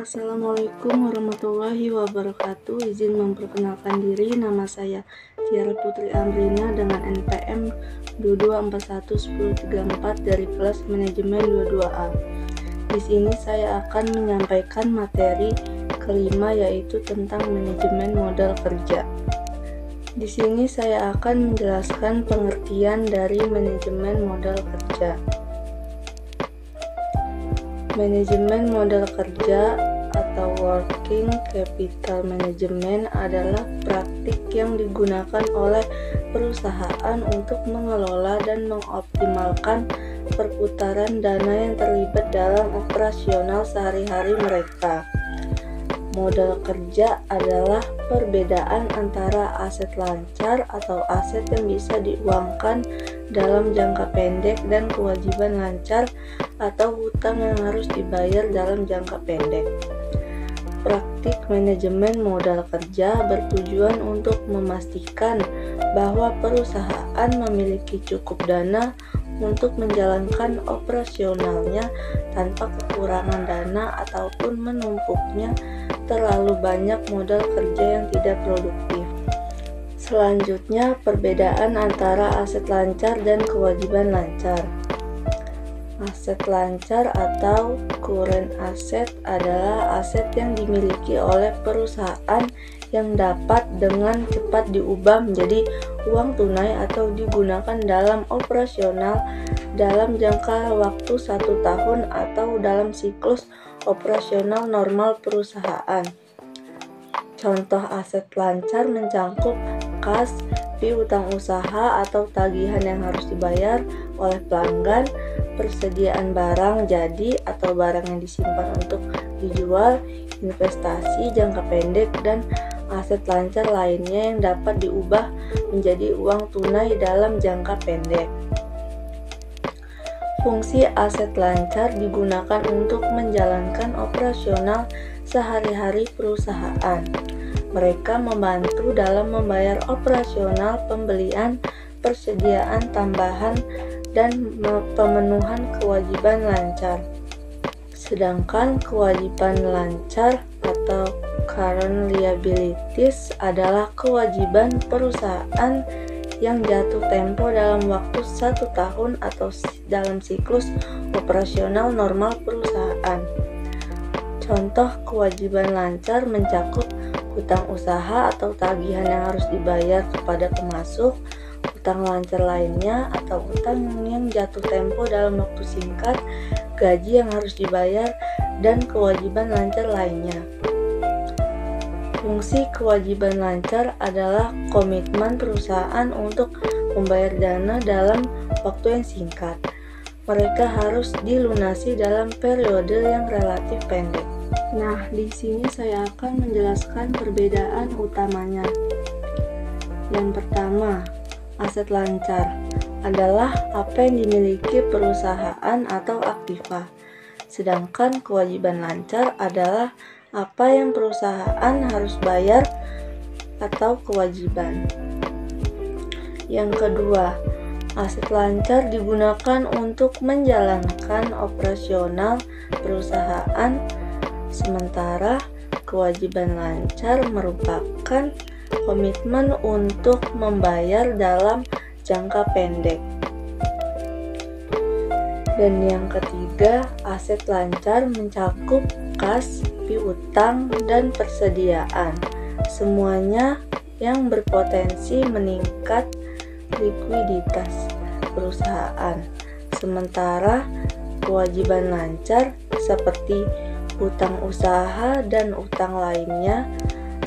Assalamualaikum warahmatullahi wabarakatuh. Izin memperkenalkan diri, nama saya Tiara Putri Amrina dengan NPM 22411034 dari kelas manajemen 22A. Di sini saya akan menyampaikan materi kelima, yaitu tentang manajemen modal kerja. Di sini saya akan menjelaskan pengertian dari manajemen modal kerja. Manajemen modal kerja atau working capital management adalah praktik yang digunakan oleh perusahaan untuk mengelola dan mengoptimalkan perputaran dana yang terlibat dalam operasional sehari-hari mereka. Modal kerja adalah perbedaan antara aset lancar atau aset yang bisa diuangkan dalam jangka pendek dan kewajiban lancar atau hutang yang harus dibayar dalam jangka pendek. Praktik manajemen modal kerja bertujuan untuk memastikan bahwa perusahaan memiliki cukup dana untuk menjalankan operasionalnya tanpa kekurangan dana ataupun menumpuknya terlalu banyak modal kerja yang tidak produktif. Selanjutnya, perbedaan antara aset lancar dan kewajiban lancar. Aset lancar atau current asset adalah aset yang dimiliki oleh perusahaan yang dapat dengan cepat diubah menjadi uang tunai atau digunakan dalam operasional dalam jangka waktu 1 tahun atau dalam siklus operasional normal perusahaan. Contoh aset lancar mencakup kas, piutang usaha atau tagihan yang harus dibayar oleh pelanggan, persediaan barang jadi atau barang yang disimpan untuk dijual, investasi jangka pendek, dan aset lancar lainnya yang dapat diubah menjadi uang tunai dalam jangka pendek. Fungsi aset lancar digunakan untuk menjalankan operasional sehari-hari perusahaan. Mereka membantu dalam membayar operasional pembelian, persediaan tambahan, dan pemenuhan kewajiban lancar. Sedangkan kewajiban lancar atau current liabilities adalah kewajiban perusahaan yang jatuh tempo dalam waktu 1 tahun atau dalam siklus operasional normal perusahaan. Contoh kewajiban lancar mencakup hutang usaha atau tagihan yang harus dibayar kepada pemasok, hutang lancar lainnya atau hutang yang jatuh tempo dalam waktu singkat, gaji yang harus dibayar, dan kewajiban lancar lainnya. Fungsi kewajiban lancar adalah komitmen perusahaan untuk membayar dana dalam waktu yang singkat. Mereka harus dilunasi dalam periode yang relatif pendek. Nah, di sini saya akan menjelaskan perbedaan utamanya. Yang pertama, aset lancar adalah apa yang dimiliki perusahaan atau aktiva. Sedangkan kewajiban lancar adalah apa yang perusahaan harus bayar atau kewajiban. Yang kedua, aset lancar digunakan untuk menjalankan operasional perusahaan, sementara kewajiban lancar merupakan komitmen untuk membayar dalam jangka pendek. Dan yang ketiga, aset lancar mencakup kas, piutang, dan persediaan. Semuanya yang berpotensi meningkat likuiditas perusahaan. Sementara kewajiban lancar seperti hutang usaha dan utang lainnya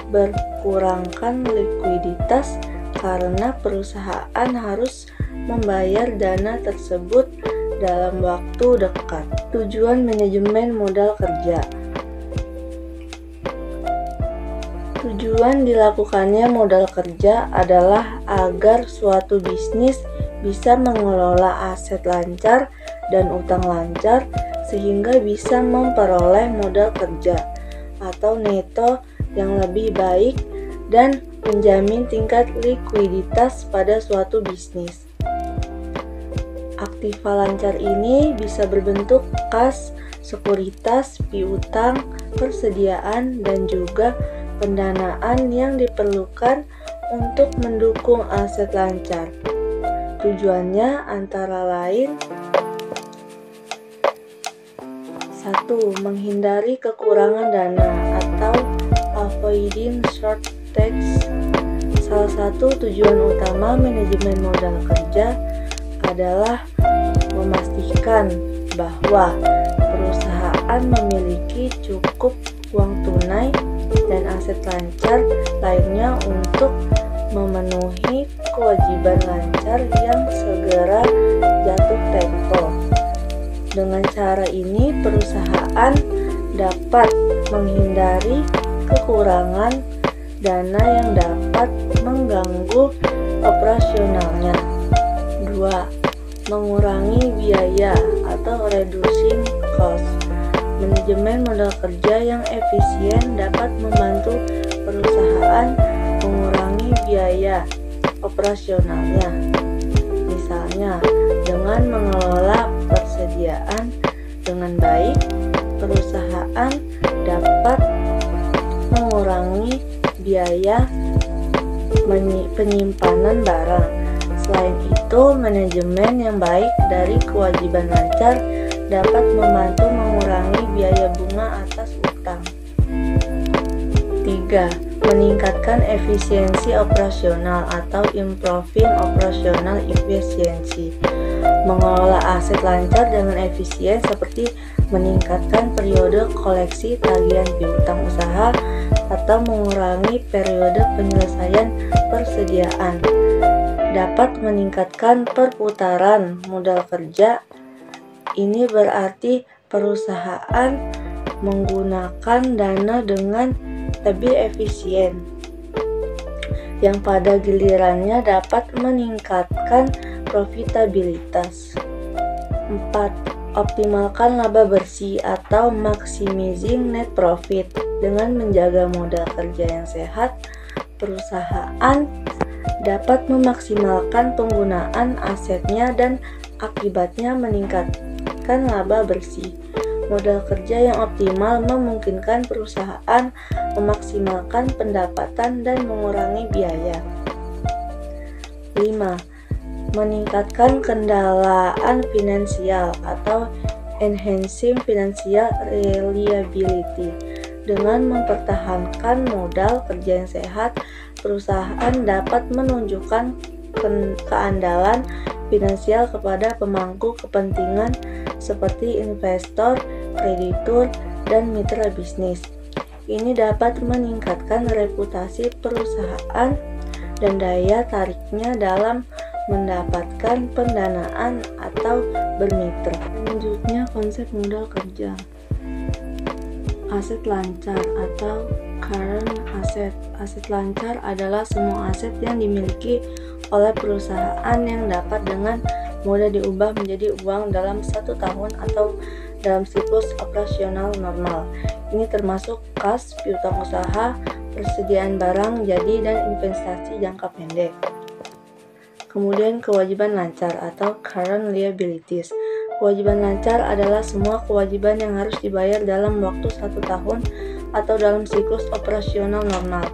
berkurangkan likuiditas karena perusahaan harus membayar dana tersebut dalam waktu dekat. Tujuan manajemen modal kerja. Tujuan dilakukannya modal kerja adalah agar suatu bisnis bisa mengelola aset lancar dan utang lancar sehingga bisa memperoleh modal kerja atau neto yang lebih baik dan menjamin tingkat likuiditas pada suatu bisnis. Aktiva lancar ini bisa berbentuk kas, sekuritas, piutang, persediaan dan juga pendanaan yang diperlukan untuk mendukung aset lancar. Tujuannya antara lain 1. Menghindari kekurangan dana atau avoiding shortage. Salah satu tujuan utama manajemen modal kerja adalah memastikan bahwa perusahaan memiliki cukup uang tunai dan aset lancar lainnya untuk memenuhi kewajiban lancar yang segera jatuh tempo. Dengan cara ini, perusahaan dapat menghindari kekurangan dana yang dapat mengganggu operasionalnya. 2. Mengurangi biaya atau reducing cost. Manajemen modal kerja yang efisien dapat membantu perusahaan mengurangi biaya operasionalnya. Misalnya, dengan mengelola persediaan dengan baik, perusahaan dapat mengurangi biaya penyimpanan barang. Selain itu, manajemen yang baik dari kewajiban lancar dapat membantu mengurangi biaya bunga atas utang. 3. Meningkatkan efisiensi operasional atau improving operational efficiency. Mengelola aset lancar dengan efisien seperti meningkatkan periode koleksi tagihan piutang usaha atau mengurangi periode penyelesaian persediaan dapat meningkatkan perputaran modal kerja. Ini berarti perusahaan menggunakan dana dengan lebih efisien, yang pada gilirannya dapat meningkatkan profitabilitas. 4. Optimalkan laba bersih atau maximizing net profit. Dengan menjaga modal kerja yang sehat, perusahaan dapat memaksimalkan penggunaan asetnya dan akibatnya meningkatkan laba bersih. Modal kerja yang optimal memungkinkan perusahaan memaksimalkan pendapatan dan mengurangi biaya. 5. Meningkatkan kendalaan finansial atau enhancing financial reliability. Dengan mempertahankan modal kerja yang sehat, perusahaan dapat menunjukkan keandalan finansial kepada pemangku kepentingan seperti investor, kreditur, dan mitra bisnis. Ini dapat meningkatkan reputasi perusahaan dan daya tariknya dalam mendapatkan pendanaan atau bermitra. Selanjutnya, konsep modal kerja. Aset lancar atau current asset. Aset lancar adalah semua aset yang dimiliki oleh perusahaan yang dapat dengan mudah diubah menjadi uang dalam 1 tahun atau dalam siklus operasional normal. Ini termasuk kas, piutang usaha, persediaan barang jadi, dan investasi jangka pendek. Kemudian kewajiban lancar atau current liabilities. Kewajiban lancar adalah semua kewajiban yang harus dibayar dalam waktu 1 tahun atau dalam siklus operasional normal.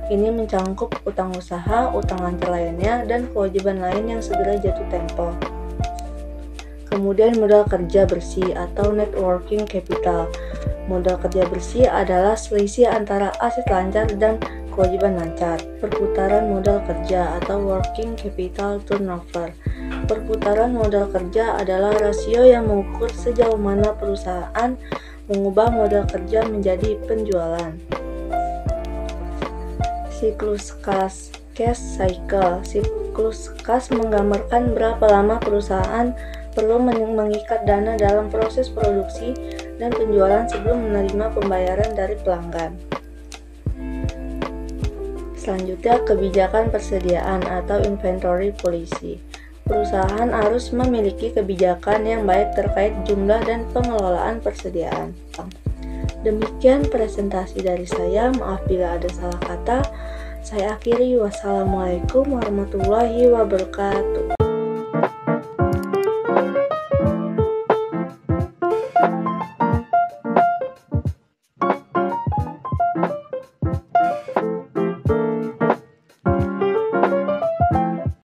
Ini mencangkup utang usaha, utang lancar lainnya, dan kewajiban lain yang segera jatuh tempo. Kemudian modal kerja bersih atau net working capital. Modal kerja bersih adalah selisih antara aset lancar dan kewajiban lancar. Perputaran modal kerja atau working capital turnover. Perputaran modal kerja adalah rasio yang mengukur sejauh mana perusahaan mengubah modal kerja menjadi penjualan. Siklus kas, cash cycle. Siklus kas menggambarkan berapa lama perusahaan perlu mengikat dana dalam proses produksi dan penjualan sebelum menerima pembayaran dari pelanggan. Selanjutnya, kebijakan persediaan atau inventory policy. Perusahaan harus memiliki kebijakan yang baik terkait jumlah dan pengelolaan persediaan. Demikian presentasi dari saya, maaf bila ada salah kata. Saya akhiri, wassalamualaikum warahmatullahi wabarakatuh.